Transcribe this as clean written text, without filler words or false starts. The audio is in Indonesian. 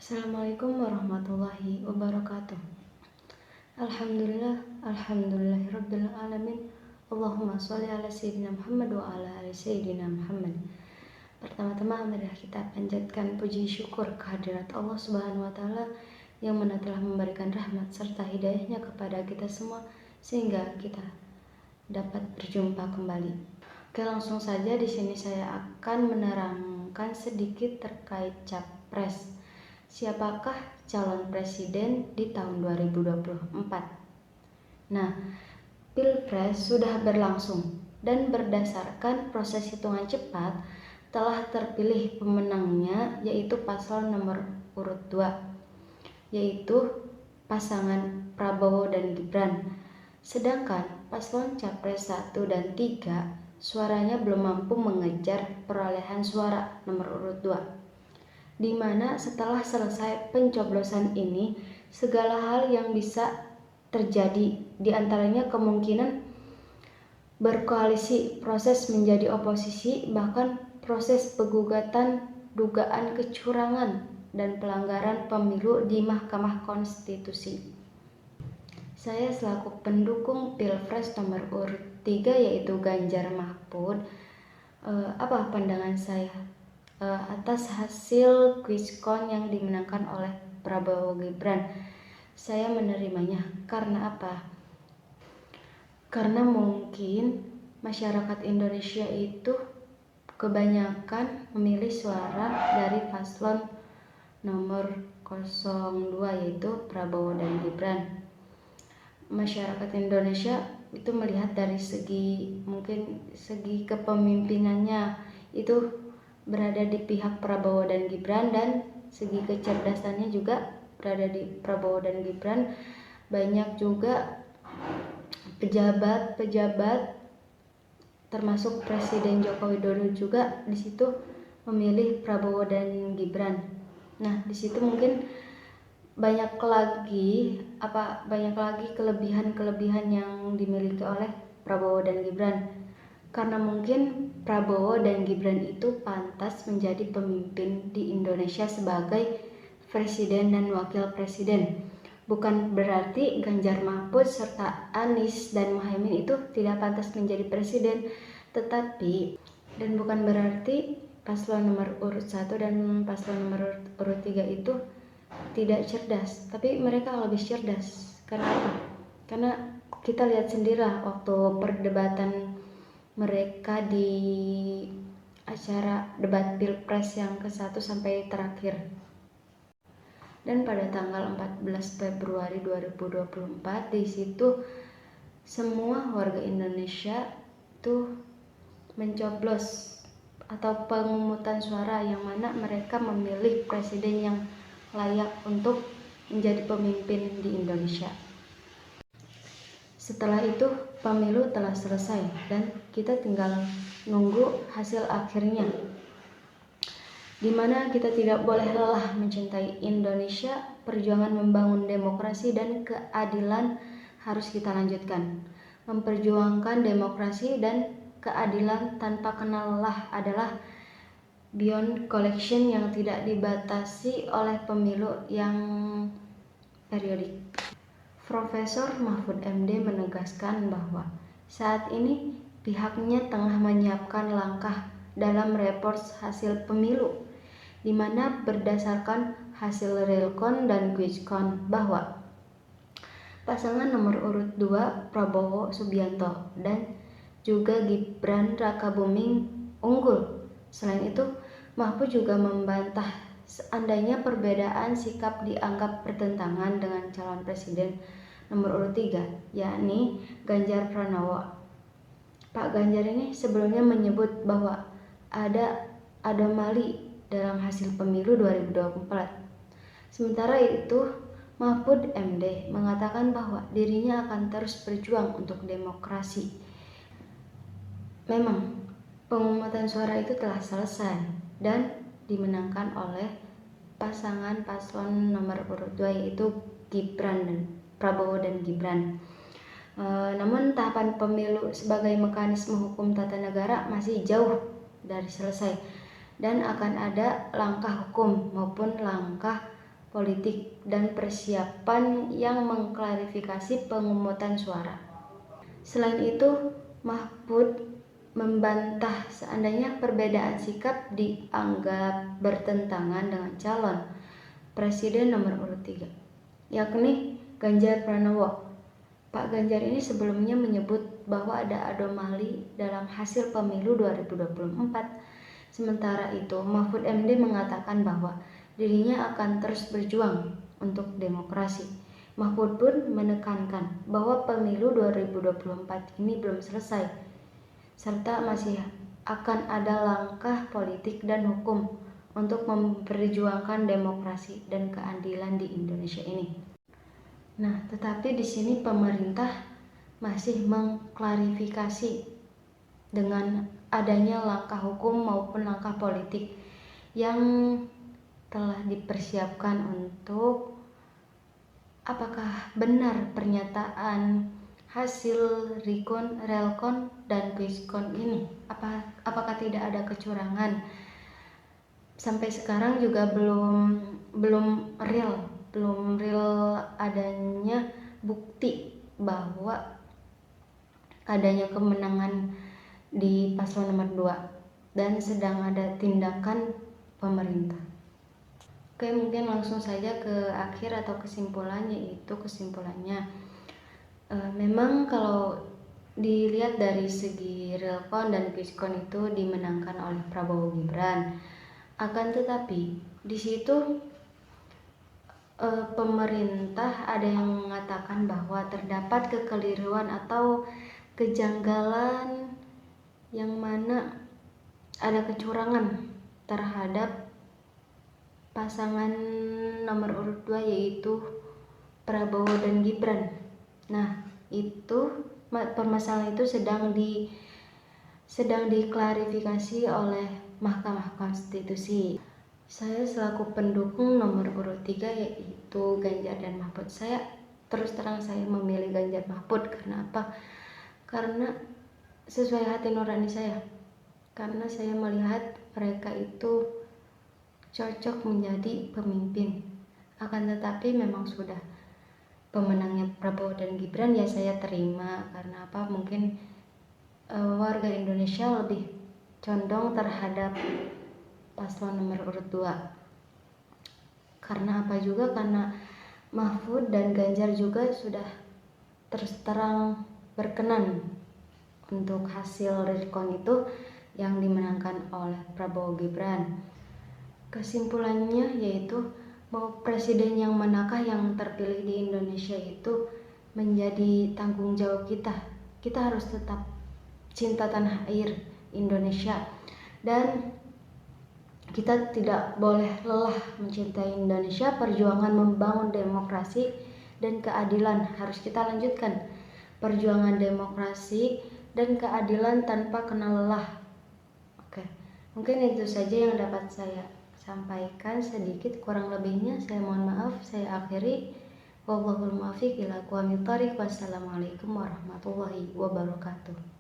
Assalamualaikum warahmatullahi wabarakatuh. Alhamdulillahirabbil alamin. Allahumma sholli ala sayyidina Muhammad wa ala ali sayyidina Muhammad. Pertama-tama marilah kita panjatkan puji syukur kehadirat Allah Subhanahu wa taala yang mana telah memberikan rahmat serta hidayahnya kepada kita semua sehingga kita dapat berjumpa kembali. Oke, langsung saja di sini saya akan menerangkan sedikit terkait capres. Siapakah calon presiden di tahun 2024? Nah, Pilpres sudah berlangsung dan berdasarkan proses hitungan cepat telah terpilih pemenangnya yaitu paslon nomor urut 2, yaitu pasangan Prabowo dan Gibran. Sedangkan paslon Capres 1 dan 3 suaranya belum mampu mengejar perolehan suara nomor urut 2. Di mana setelah selesai pencoblosan ini segala hal yang bisa terjadi, diantaranya kemungkinan berkoalisi, proses menjadi oposisi, bahkan proses penggugatan dugaan kecurangan dan pelanggaran pemilu di Mahkamah Konstitusi. Saya selaku pendukung Pilpres nomor urut 3 yaitu Ganjar Mahfud, apa pandangan saya atas hasil quickcount yang dimenangkan oleh Prabowo Gibran? Saya menerimanya karena apa? Karena mungkin masyarakat Indonesia itu kebanyakan memilih suara dari paslon nomor 02 yaitu Prabowo dan Gibran. Masyarakat Indonesia itu melihat dari segi kepemimpinannya itu berada di pihak Prabowo dan Gibran, dan segi kecerdasannya juga berada di Prabowo dan Gibran. Banyak juga pejabat-pejabat termasuk Presiden Joko Widodo juga di situ memilih Prabowo dan Gibran. Nah, di situ mungkin banyak lagi kelebihan-kelebihan yang dimiliki oleh Prabowo dan Gibran. Karena mungkin Prabowo dan Gibran itu pantas menjadi pemimpin di Indonesia sebagai presiden dan wakil presiden. Bukan berarti Ganjar Mahfud serta Anies dan Muhaimin itu tidak pantas menjadi presiden, dan bukan berarti paslon nomor urut 1 dan paslon nomor urut 3 itu tidak cerdas, tapi mereka lebih cerdas. Karena apa? Karena kita lihat sendirilah waktu perdebatan mereka di acara debat Pilpres yang ke-1 sampai terakhir. Dan pada tanggal 14 Februari 2024 di situ semua warga Indonesia tuh mencoblos atau pemungutan suara yang mana mereka memilih presiden yang layak untuk menjadi pemimpin di Indonesia. Setelah itu pemilu telah selesai dan kita tinggal nunggu hasil akhirnya, di mana kita tidak boleh lelah mencintai Indonesia. Perjuangan membangun demokrasi dan keadilan harus kita lanjutkan. Memperjuangkan demokrasi dan keadilan tanpa kenal lelah adalah beyond collection yang tidak dibatasi oleh pemilu yang periodik. Profesor Mahfud MD menegaskan bahwa saat ini pihaknya tengah menyiapkan langkah dalam report hasil pemilu, di mana berdasarkan hasil realcon dan quickcount bahwa pasangan nomor urut 2 Prabowo Subianto dan juga Gibran Rakabuming unggul. Selain itu, Mahfud juga membantah seandainya perbedaan sikap dianggap bertentangan dengan calon presiden nomor urut 3, yakni Ganjar Pranowo. Pak Ganjar ini sebelumnya menyebut bahwa ada anomali dalam hasil pemilu 2024. Sementara itu, Mahfud MD mengatakan bahwa dirinya akan terus berjuang untuk demokrasi. Memang pemungutan suara itu telah selesai dan dimenangkan oleh pasangan paslon nomor urut 2 yaitu Prabowo dan Gibran. Namun tahapan pemilu sebagai mekanisme hukum tata negara masih jauh dari selesai dan akan ada langkah hukum maupun langkah politik dan persiapan yang mengklarifikasi pemungutan suara. Selain itu, Mahfud membantah seandainya perbedaan sikap dianggap bertentangan dengan calon presiden nomor urut 3, yakni Ganjar Pranowo. Pak Ganjar ini sebelumnya menyebut bahwa ada anomali dalam hasil pemilu 2024. Sementara itu, Mahfud MD mengatakan bahwa dirinya akan terus berjuang untuk demokrasi. Mahfud pun menekankan bahwa pemilu 2024 ini belum selesai, serta masih akan ada langkah politik dan hukum untuk memperjuangkan demokrasi dan keadilan di Indonesia ini. Nah, tetapi di sini pemerintah masih mengklarifikasi dengan adanya langkah hukum maupun langkah politik yang telah dipersiapkan untuk apakah benar pernyataan hasil relkon dan quiskon ini, apakah tidak ada kecurangan. Sampai sekarang juga belum real adanya bukti bahwa adanya kemenangan di paslon nomor 2 dan sedang ada tindakan pemerintah. Oke, mungkin langsung saja ke akhir atau kesimpulannya. Memang kalau dilihat dari segi relkon dan quiskon itu dimenangkan oleh Prabowo Gibran. Akan tetapi di situ pemerintah ada yang mengatakan bahwa terdapat kekeliruan atau kejanggalan yang mana ada kecurangan terhadap pasangan nomor urut 2 yaitu Prabowo dan Gibran. Nah, itu permasalahan itu sedang diklarifikasi oleh Mahkamah Konstitusi. Saya selaku pendukung nomor urut 3 yaitu Ganjar dan Mahfud, terus terang saya memilih Ganjar Mahfud. Karena apa? Karena sesuai hati nurani saya. Karena saya melihat mereka itu cocok menjadi pemimpin. Akan tetapi memang sudah pemenangnya Prabowo dan Gibran, ya saya terima. Karena apa? Mungkin warga Indonesia lebih condong terhadap paslon nomor urut 2. Karena apa juga? Karena Mahfud dan Ganjar juga sudah terus terang berkenan untuk hasil relkon itu yang dimenangkan oleh Prabowo Gibran. Kesimpulannya yaitu bahwa presiden yang manakah yang terpilih di Indonesia itu menjadi tanggung jawab kita. Kita harus tetap cinta tanah air Indonesia dan kita tidak boleh lelah mencintai Indonesia. Perjuangan membangun demokrasi dan keadilan harus kita lanjutkan. Perjuangan demokrasi dan keadilan tanpa kenal lelah. Oke, mungkin itu saja yang dapat saya sampaikan. Sedikit kurang lebihnya saya mohon maaf. Saya akhiri. Wallahul muwaffiq ila aqwamit thoriq. Wassalamualaikum warahmatullahi wabarakatuh.